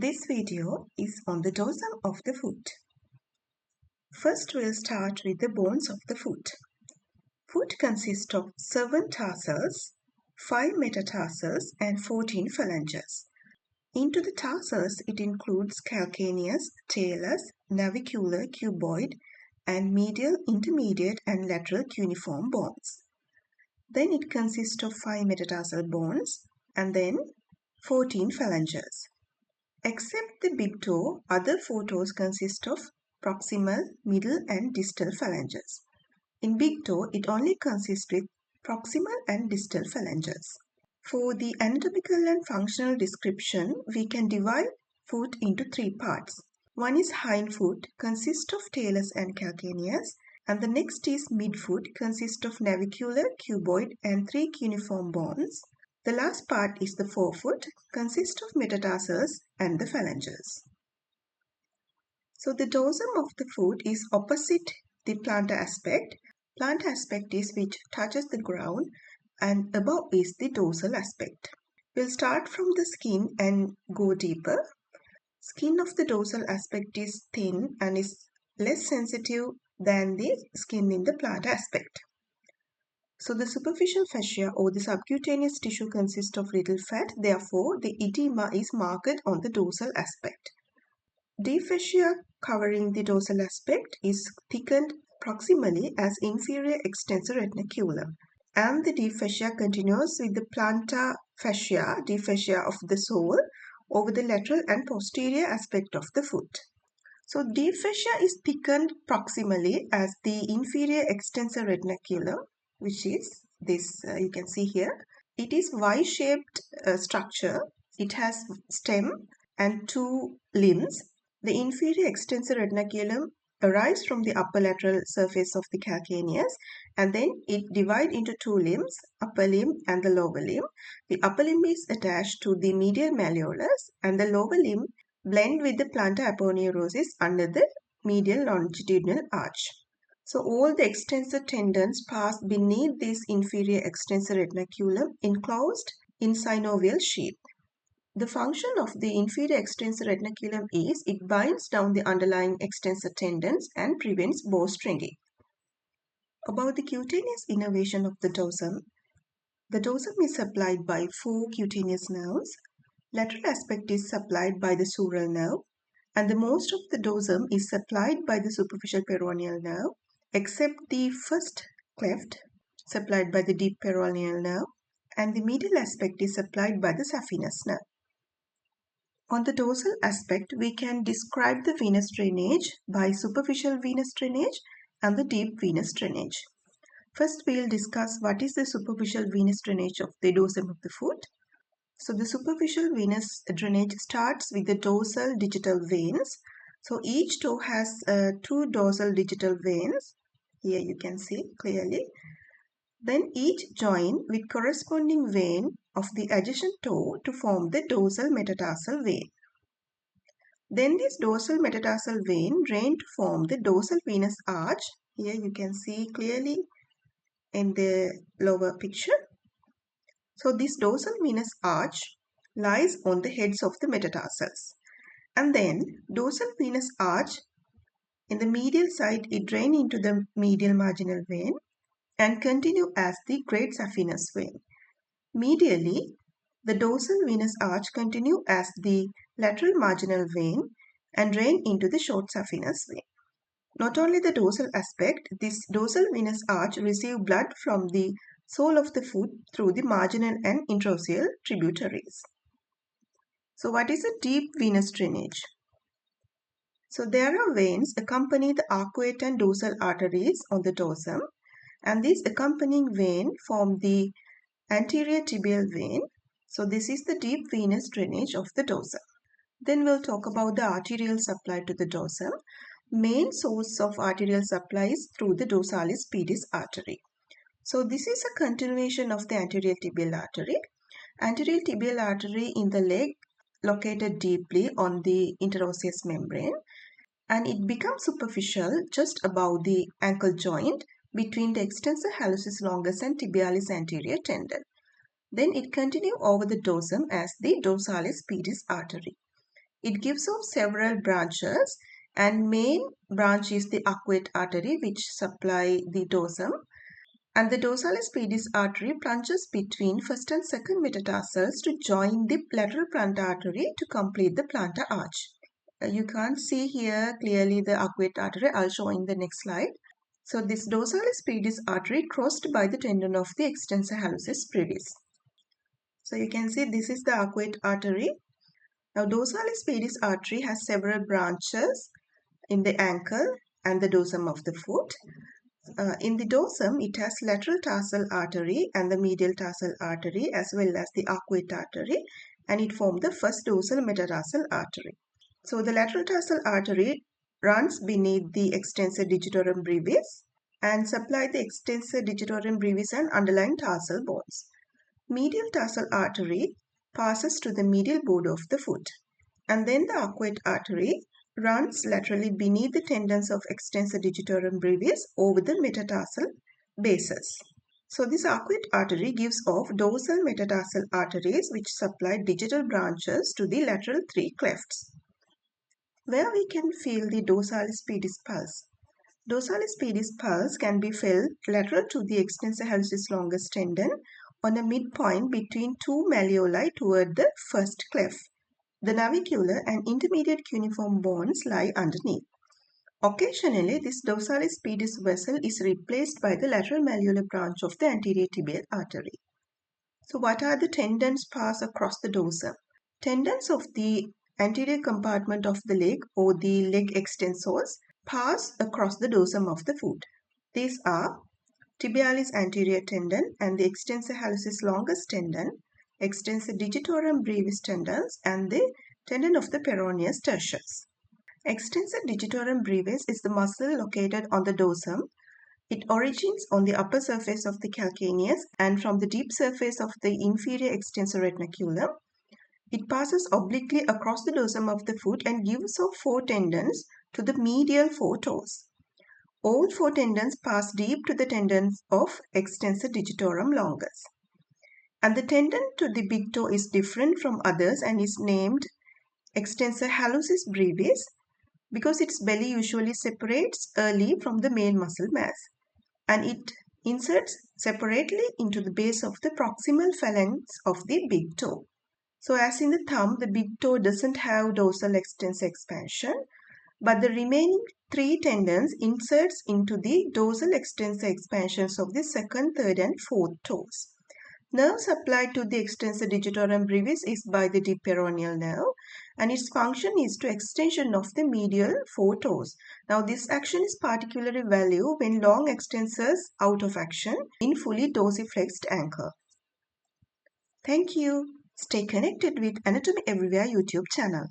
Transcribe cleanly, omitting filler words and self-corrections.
This video is on the dorsum of the foot. First, we'll start with the bones of the foot. Foot consists of 7 tarsals, 5 metatarsals and 14 phalanges. Into the tarsals, it includes calcaneus, talus, navicular, cuboid and medial, intermediate and lateral cuneiform bones. Then it consists of 5 metatarsal bones and then 14 phalanges. Except the big toe, other 4 toes consist of proximal, middle and distal phalanges. In big toe, it only consists with proximal and distal phalanges. For the anatomical and functional description, we can divide foot into 3 parts. One is hind foot, consists of talus and calcaneus, and the next is midfoot, consists of navicular, cuboid and 3 cuneiform bones. The last part is the forefoot, consists of metatarsals and the phalanges. So the dorsum of the foot is opposite the plantar aspect. Plantar aspect is which touches the ground and above is the dorsal aspect. We'll start from the skin and go deeper. Skin of the dorsal aspect is thin and is less sensitive than the skin in the plantar aspect. So the superficial fascia or the subcutaneous tissue consists of little fat, therefore the edema is marked on the dorsal aspect. Deep fascia covering the dorsal aspect is thickened proximally as inferior extensor retinaculum, and the deep fascia continues with the plantar fascia, deep fascia of the sole, over the lateral and posterior aspect of the foot. So deep fascia is thickened proximally as the inferior extensor retinaculum, which is this, you can see here. It is Y-shaped structure. It has stem and 2 limbs. The inferior extensor retinaculum arises from the upper lateral surface of the calcaneus, and then it divides into 2 limbs, upper limb and the lower limb. The upper limb is attached to the medial malleolus and the lower limb blend with the plantar aponeurosis under the medial longitudinal arch. So all the extensor tendons pass beneath this inferior extensor retinaculum enclosed in synovial sheath. The function of the inferior extensor retinaculum is it binds down the underlying extensor tendons and prevents bowstringing. About the cutaneous innervation of the dorsum is supplied by 4 cutaneous nerves. Lateral aspect is supplied by the sural nerve, and the most of the dorsum is supplied by the superficial peroneal nerve, except the first cleft supplied by the deep peroneal nerve, and the medial aspect is supplied by the saphenous nerve. On the dorsal aspect, we can describe the venous drainage by superficial venous drainage and the deep venous drainage. First, we will discuss what is the superficial venous drainage of the dorsum of the foot. So the superficial venous drainage starts with the dorsal digital veins. So each toe has 2 dorsal digital veins. Here you can see clearly. Then each join with corresponding vein of the adjacent toe to form the dorsal metatarsal vein. Then this dorsal metatarsal vein drain to form the dorsal venous arch. Here you can see clearly in the lower picture. So this dorsal venous arch lies on the heads of the metatarsals. And then dorsal venous arch in the medial side, it drain into the medial marginal vein and continue as the great saphenous vein. Medially, the dorsal venous arch continue as the lateral marginal vein and drain into the short saphenous vein. Not only the dorsal aspect, this dorsal venous arch receive blood from the sole of the foot through the marginal and interosseal tributaries. So what is a deep venous drainage? So there are veins accompany the arcuate and dorsal arteries on the dorsum, and this accompanying vein form the anterior tibial vein. So this is the deep venous drainage of the dorsum. Then we'll talk about the arterial supply to the dorsum. Main source of arterial supply is through the dorsalis pedis artery. So this is a continuation of the anterior tibial artery. Anterior tibial artery in the leg located deeply on the interosseous membrane, and it becomes superficial just above the ankle joint between the extensor hallucis longus and tibialis anterior tendon. Then it continues over the dorsum as the dorsalis pedis artery. It gives off several branches, and main branch is the arcuate artery which supply the dorsum, and the dorsalis pedis artery plunges between first and second metatarsals to join the lateral plantar artery to complete the plantar arch. You can't see here clearly the arcuate artery. I'll show in the next slide. So this dorsalis pedis artery crossed by the tendon of the extensor hallucis brevis. So you can see this is the arcuate artery. Now dorsalis pedis artery has several branches in the ankle and the dorsum of the foot. In the dorsum, it has lateral tarsal artery and the medial tarsal artery as well as the arcuate artery, and it forms the first dorsal metatarsal artery. So the lateral tarsal artery runs beneath the extensor digitorum brevis and supply the extensor digitorum brevis and underlying tarsal bones. Medial tarsal artery passes to the medial border of the foot, and then the arcuate artery runs laterally beneath the tendons of extensor digitorum brevis over the metatarsal bases. So this arcuate artery gives off dorsal metatarsal arteries which supply digital branches to the lateral three clefts, where we can feel the dorsalis pedis pulse. Dorsalis pedis pulse can be felt lateral to the extensor hallucis longus tendon on a midpoint between two malleoli toward the first cleft. The navicular and intermediate cuneiform bones lie underneath. Occasionally, this dorsalis pedis vessel is replaced by the lateral malleolar branch of the anterior tibial artery. So what are the tendons pass across the dorsum? Tendons of the anterior compartment of the leg or the leg extensors pass across the dorsum of the foot. These are tibialis anterior tendon and the extensor hallucis longus tendon, extensor digitorum brevis tendons, and the tendon of the peroneus tertius. Extensor digitorum brevis is the muscle located on the dorsum. It originates on the upper surface of the calcaneus and from the deep surface of the inferior extensor retinaculum. It passes obliquely across the dorsum of the foot and gives off four tendons to the medial four toes. All four tendons pass deep to the tendons of extensor digitorum longus. And the tendon to the big toe is different from others and is named extensor hallucis brevis because its belly usually separates early from the main muscle mass, and it inserts separately into the base of the proximal phalanx of the big toe. So as in the thumb, the big toe doesn't have dorsal extensor expansion, but the remaining three tendons inserts into the dorsal extensor expansions of the second, third and fourth toes. Nerve supplied to the extensor digitorum brevis is by the deep peroneal nerve, and its function is to extension of the medial four toes. Now this action is particularly valuable when long extensors out of action in fully dorsiflexed ankle. Thank you. Stay connected with Anatomy Everywhere YouTube channel.